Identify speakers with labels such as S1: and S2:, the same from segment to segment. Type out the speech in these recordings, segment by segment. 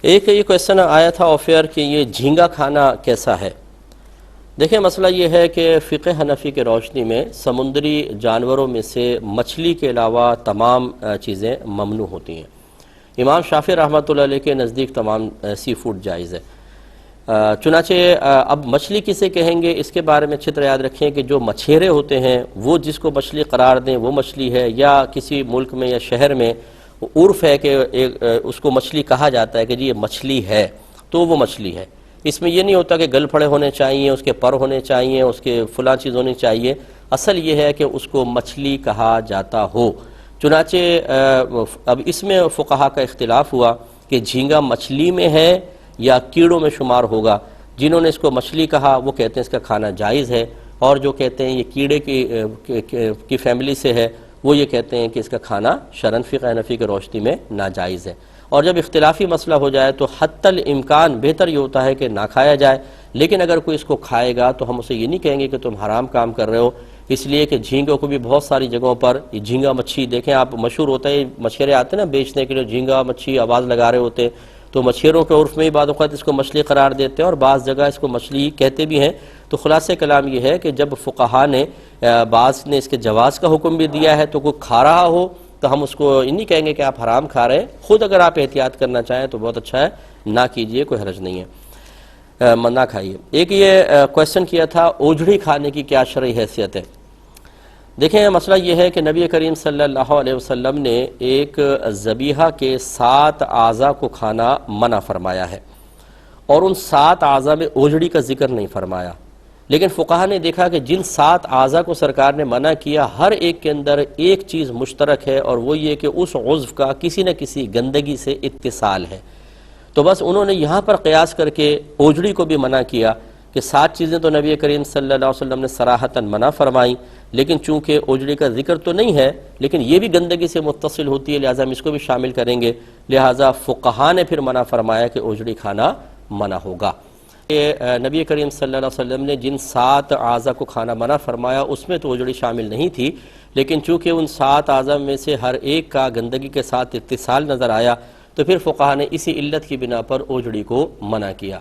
S1: ایک یہ کویسچن آیا تھا آفیئر کہ یہ جھینگا کھانا کیسا ہے؟ دیکھیں مسئلہ یہ ہے کہ فقہ حنفی کے روشنی میں سمندری جانوروں میں سے مچھلی کے علاوہ تمام چیزیں ممنوع ہوتی ہیں۔ امام شافعی رحمۃ اللہ علیہ کے نزدیک تمام سی فوڈ جائز ہے۔ چنانچہ اب مچھلی کسے کہیں گے اس کے بارے میں اچھی طرح یاد رکھیں کہ جو مچھیرے ہوتے ہیں وہ جس کو مچھلی قرار دیں وہ مچھلی ہے، یا کسی ملک میں یا شہر میں عرف ہے کہ اس کو مچھلی کہا جاتا ہے کہ جی یہ مچھلی ہے تو وہ مچھلی ہے۔ اس میں یہ نہیں ہوتا کہ گل پھڑے ہونے چاہیے، اس کے پر ہونے چاہیے، اس کے فلاں چیز ہونی چاہیے، اصل یہ ہے کہ اس کو مچھلی کہا جاتا ہو۔ چنانچہ اب اس میں فقہا کا اختلاف ہوا کہ جھینگا مچھلی میں ہے یا کیڑوں میں شمار ہوگا۔ جنہوں نے اس کو مچھلی کہا وہ کہتے ہیں اس کا کھانا جائز ہے، اور جو کہتے ہیں یہ کیڑے کی فیملی سے ہے وہ یہ کہتے ہیں کہ اس کا کھانا شرعاً فقہ حنفی کے روشنی میں ناجائز ہے۔ اور جب اختلافی مسئلہ ہو جائے تو حتی الامکان بہتر یہ ہوتا ہے کہ نہ کھایا جائے، لیکن اگر کوئی اس کو کھائے گا تو ہم اسے یہ نہیں کہیں گے کہ تم حرام کام کر رہے ہو، اس لیے کہ جھینگوں کو بھی بہت ساری جگہوں پر یہ جھینگا مچھی دیکھیں آپ مشہور ہوتا ہے، مچھیرے آتے ہیں نا بیچنے کے لیے، جھینگا مچھی آواز لگا رہے ہوتے ہیں، تو مچھیروں کے عرف میں ہی بعض اوقات اس کو مچھلی قرار دیتے ہیں اور بعض جگہ اس کو مچھلی کہتے بھی ہیں۔ تو خلاصہ کلام یہ ہے کہ جب فقہا نے بعض نے اس کے جواز کا حکم بھی دیا ہے تو کوئی کھا رہا ہو تو ہم اس کو یہ نہیں کہیں گے کہ آپ حرام کھا رہے ہیں، خود اگر آپ احتیاط کرنا چاہیں تو بہت اچھا ہے، نہ کیجئے، کوئی حرج نہیں ہے، نہ کھائیے۔ ایک یہ کویسچن کیا تھا اوجڑی کھانے کی کیا شرعی حیثیت ہے؟ دیکھیں مسئلہ یہ ہے کہ نبی کریم صلی اللہ علیہ وسلم نے ایک ذبیحہ کے 7 اعضاء کو کھانا منع فرمایا ہے، اور ان 7 اعضاء میں اوجڑی کا ذکر نہیں فرمایا، لیکن فقہا نے دیکھا کہ جن 7 اعضاء کو سرکار نے منع کیا ہر ایک کے اندر ایک چیز مشترک ہے، اور وہ یہ کہ اس عضو کا کسی نہ کسی گندگی سے اتصال ہے، تو بس انہوں نے یہاں پر قیاس کر کے اوجڑی کو بھی منع کیا کہ 7 چیزیں تو نبی کریم صلی اللہ علیہ وسلم نے صراحتاً منع فرمائیں، لیکن چونکہ اوجڑی کا ذکر تو نہیں ہے لیکن یہ بھی گندگی سے متصل ہوتی ہے، لہٰذا ہم اس کو بھی شامل کریں گے، لہٰذا فقہا نے پھر منع فرمایا کہ اوجڑی کھانا منع ہوگا۔ نبی کریم صلی اللہ علیہ وسلم نے جن 7 اعضاء کو کھانا منع فرمایا اس میں تو اوجڑی شامل نہیں تھی، لیکن چونکہ ان 7 اعضاء میں سے ہر ایک کا گندگی کے ساتھ اتصال نظر آیا تو پھر فقہا نے اسی علت کی بنا پر اوجڑی کو منع کیا۔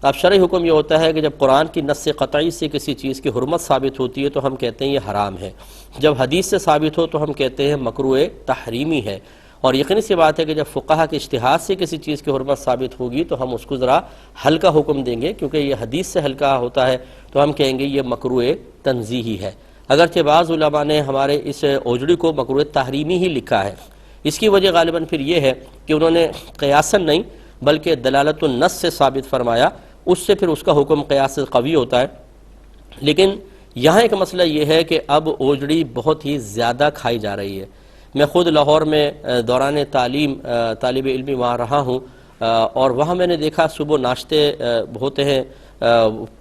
S1: اب شرعی حکم یہ ہوتا ہے کہ جب قرآن کی نص قطعی سے کسی چیز کی حرمت ثابت ہوتی ہے تو ہم کہتے ہیں یہ حرام ہے، جب حدیث سے ثابت ہو تو ہم کہتے ہیں مکروہ تحریمی ہے، اور یقینی سی بات ہے کہ جب فقہا کے اجتہاد سے کسی چیز کی حرمت ثابت ہوگی تو ہم اس کو ذرا ہلکا حکم دیں گے، کیونکہ یہ حدیث سے ہلکا ہوتا ہے تو ہم کہیں گے یہ مکروہ تنزیہی ہے۔ اگرچہ بعض علماء نے ہمارے اس اوجڑی کو مکروہ تحریمی ہی لکھا ہے، اس کی وجہ غالباً پھر یہ ہے کہ انہوں نے قیاساً نہیں بلکہ دلالت النص سے ثابت فرمایا، اس سے پھر اس کا حکم قیاس سے قوی ہوتا ہے۔ لیکن یہاں ایک مسئلہ یہ ہے کہ اب اوجڑی بہت ہی زیادہ کھائی جا رہی ہے۔ میں خود لاہور میں دوران تعلیم طالب علمی وہاں رہا ہوں، اور وہاں میں نے دیکھا صبح ناشتے ہوتے ہیں،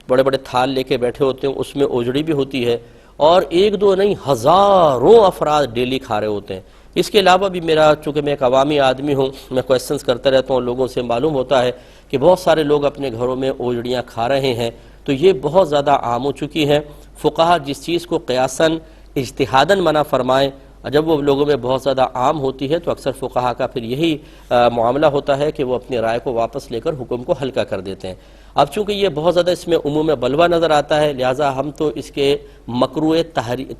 S1: بڑے بڑے تھال لے کے بیٹھے ہوتے ہیں، اس میں اوجڑی بھی ہوتی ہے، اور ایک دو نہیں ہزاروں افراد ڈیلی کھا رہے ہوتے ہیں۔ اس کے علاوہ بھی میرا چونکہ میں ایک عوامی آدمی ہوں، میں کویسچنز کرتا رہتا ہوں، لوگوں سے معلوم ہوتا ہے کہ بہت سارے لوگ اپنے گھروں میں اوجڑیاں کھا رہے ہیں، تو یہ بہت زیادہ عام ہو چکی ہیں۔ فقہا جس چیز کو قیاساً اجتہاداً منع فرمائیں، جب وہ لوگوں میں بہت زیادہ عام ہوتی ہے تو اکثر فقہا کا پھر یہی معاملہ ہوتا ہے کہ وہ اپنی رائے کو واپس لے کر حکم کو ہلکا کر دیتے ہیں۔ اب چونکہ یہ بہت زیادہ اس میں عموم بلوہ نظر آتا ہے، لہٰذا ہم تو اس کے مکروہ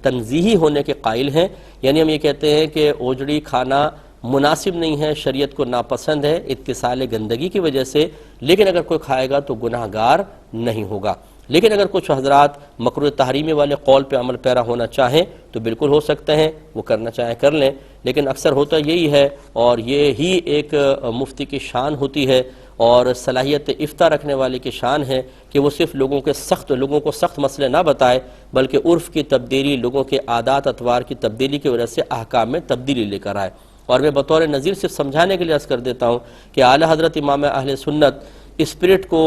S1: تنزیہی ہونے کے قائل ہیں، یعنی ہم یہ کہتے ہیں کہ اوجڑی کھانا مناسب نہیں ہے، شریعت کو ناپسند ہے اتصال گندگی کی وجہ سے، لیکن اگر کوئی کھائے گا تو گناہ گار نہیں ہوگا۔ لیکن اگر کچھ حضرات مکروہ تحریمی والے قول پہ عمل پیرا ہونا چاہیں تو بالکل ہو سکتے ہیں، وہ کرنا چاہیں کر لیں، لیکن اکثر ہوتا یہی ہے، اور یہ ہی ایک مفتی کی شان ہوتی ہے اور صلاحیت افتاء رکھنے والے کی شان ہے کہ وہ صرف لوگوں کو سخت مسئلے نہ بتائے بلکہ عرف کی تبدیلی، لوگوں کے عادات اطوار کی تبدیلی کی وجہ سے احکام میں تبدیلی لے کر آئے۔ اور میں بطور نظیر صرف سمجھانے کے لیے عرض کر دیتا ہوں کہ اعلیٰ حضرت امام اہل سنت اسپرٹ کو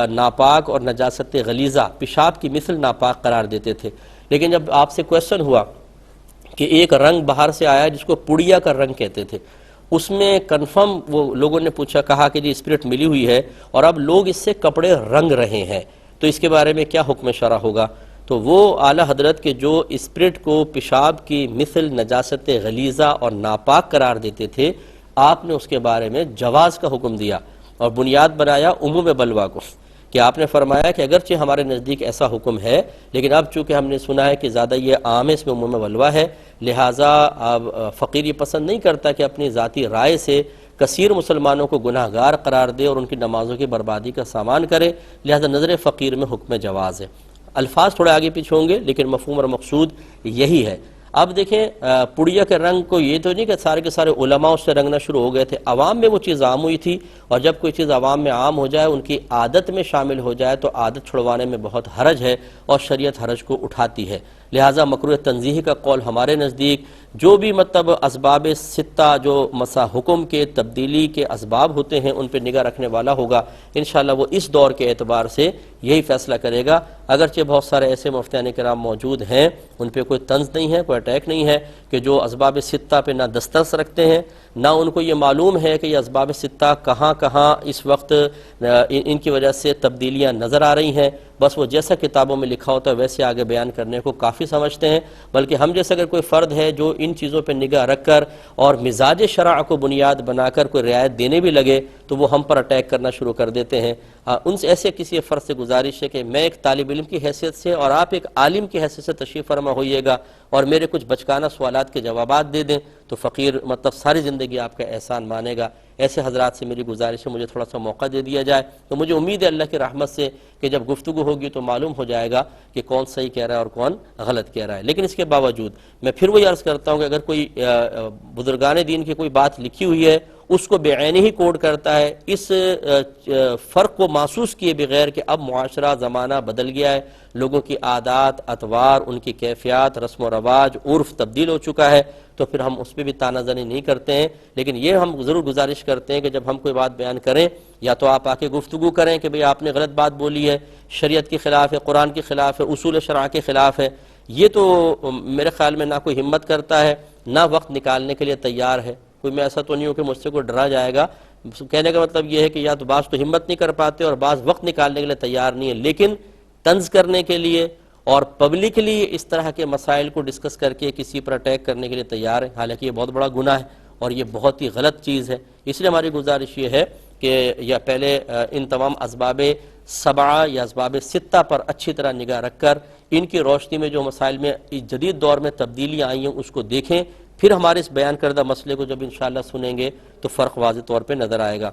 S1: ناپاک اور نجاست غلیظہ، پیشاب کی مثل ناپاک قرار دیتے تھے، لیکن جب آپ سے کویسچن ہوا کہ ایک رنگ باہر سے آیا جس کو پڑیا کا رنگ کہتے تھے، اس میں کنفرم وہ لوگوں نے کہا کہ جی اسپرٹ ملی ہوئی ہے اور اب لوگ اس سے کپڑے رنگ رہے ہیں، تو اس کے بارے میں کیا حکم شرع ہوگا؟ تو وہ اعلیٰ حضرت کے جو اسپرٹ کو پیشاب کی مثل نجاست غلیظہ اور ناپاک قرار دیتے تھے، آپ نے اس کے بارے میں جواز کا حکم دیا، اور بنیاد بنایا عموم بلوا کو، کہ آپ نے فرمایا کہ اگرچہ ہمارے نزدیک ایسا حکم ہے، لیکن اب چونکہ ہم نے سنا ہے کہ زیادہ یہ عام ہے، اس میں عموم بلوا ہے، لہٰذا فقیر یہ پسند نہیں کرتا کہ اپنی ذاتی رائے سے کثیر مسلمانوں کو گناہ گار قرار دے اور ان کی نمازوں کی بربادی کا سامان کرے، لہذا نظر فقیر میں حکم جواز ہے۔ الفاظ تھوڑے آگے پیچھے ہوں گے لیکن مفہوم اور مقصود یہی ہے۔ اب دیکھیں پڑیا کے رنگ کو یہ تو نہیں کہ سارے کے سارے علماء اس سے رنگنا شروع ہو گئے تھے، عوام میں وہ چیز عام ہوئی تھی، اور جب کوئی چیز عوام میں عام ہو جائے، ان کی عادت میں شامل ہو جائے تو عادت چھڑوانے میں بہت حرج ہے اور شریعت حرج کو اٹھاتی ہے۔ لہٰذا مکروہ تنزیہی کا قول ہمارے نزدیک جو بھی مطلب اسباب ستہ جو مسا حکم کے تبدیلی کے اسباب ہوتے ہیں ان پہ نگاہ رکھنے والا ہوگا، انشاءاللہ وہ اس دور کے اعتبار سے یہی فیصلہ کرے گا۔ اگرچہ بہت سارے ایسے مفتیان کرام موجود ہیں، ان پہ کوئی طنز نہیں ہے، کوئی اٹیک نہیں ہے، کہ جو اسباب ستہ پہ نہ دسترس رکھتے ہیں، نہ ان کو یہ معلوم ہے کہ یہ اسباب ستہ کہاں کہاں اس وقت ان کی وجہ سے تبدیلیاں نظر آ رہی ہیں، بس وہ جیسا کتابوں میں لکھا ہوتا ہے ویسے آگے بیان کرنے کو کافی سمجھتے ہیں۔ بلکہ ہم جیسے اگر کوئی فرد ہے جو ان چیزوں پہ نگاہ رکھ کر اور مزاج شرع کو بنیاد بنا کر کوئی رعایت دینے بھی لگے تو وہ ہم پر اٹیک کرنا شروع کر دیتے ہیں۔ ان سے ایسے کسی فرد سے گزارش ہے کہ میں ایک طالب علم کی حیثیت سے اور آپ ایک عالم کی حیثیت سے تشریف فرما ہوئیے گا اور میرے کچھ بچکانہ سوالات کے جوابات دے دیں تو فقیر مطلب ساری زندگی آپ کا احسان مانے گا۔ ایسے حضرات سے میری گزارش ہے مجھے تھوڑا سا موقع دے دیا جائے، تو مجھے امید ہے اللہ کی رحمت سے کہ جب گفتگو ہوگی تو معلوم ہو جائے گا کہ کون صحیح کہہ رہا ہے اور کون غلط کہہ رہا ہے۔ لیکن اس کے باوجود میں پھر وہی عرض کرتا ہوں کہ اگر کوئی بزرگان دین کی کوئی بات لکھی ہوئی ہے اس کو بے عینی ہی کوڈ کرتا ہے، اس فرق کو محسوس کیے بغیر کہ اب معاشرہ زمانہ بدل گیا ہے، لوگوں کی عادات اطوار ان کی کیفیات رسم و رواج عرف تبدیل ہو چکا ہے، تو پھر ہم اس پہ بھی تانہ زنی نہیں کرتے ہیں۔ لیکن یہ ہم ضرور گزارش کرتے ہیں کہ جب ہم کوئی بات بیان کریں یا تو آپ آ کے گفتگو کریں کہ بھئی آپ نے غلط بات بولی ہے، شریعت کے خلاف ہے، قرآن کے خلاف ہے، اصول شرع کے خلاف ہے۔ یہ تو میرے خیال میں نہ کوئی ہمت کرتا ہے نہ وقت نکالنے کے لیے تیار ہے۔ کوئی میں ایسا تو نہیں ہوں کہ مجھ سے کوئی ڈرا جائے گا۔ کہنے کا مطلب یہ ہے کہ یا تو بعض تو ہمت نہیں کر پاتے اور بعض وقت نکالنے کے لیے تیار نہیں ہے، لیکن طنز کرنے کے لیے اور پبلکلی اس طرح کے مسائل کو ڈسکس کر کے کسی پر اٹیک کرنے کے لیے تیار ہے، حالانکہ یہ بہت بڑا گناہ ہے اور یہ بہت ہی غلط چیز ہے۔ اس لیے ہماری گزارش یہ ہے کہ یا پہلے ان تمام اسباب سبعہ یا اسباب ستہ پر اچھی طرح نگاہ رکھ کر ان کی روشنی میں جو مسائل میں جدید دور میں تبدیلیاں آئی ہیں اس کو دیکھیں، پھر ہمارے اس بیان کردہ مسئلے کو جب انشاءاللہ سنیں گے تو فرق واضح طور پہ نظر آئے گا۔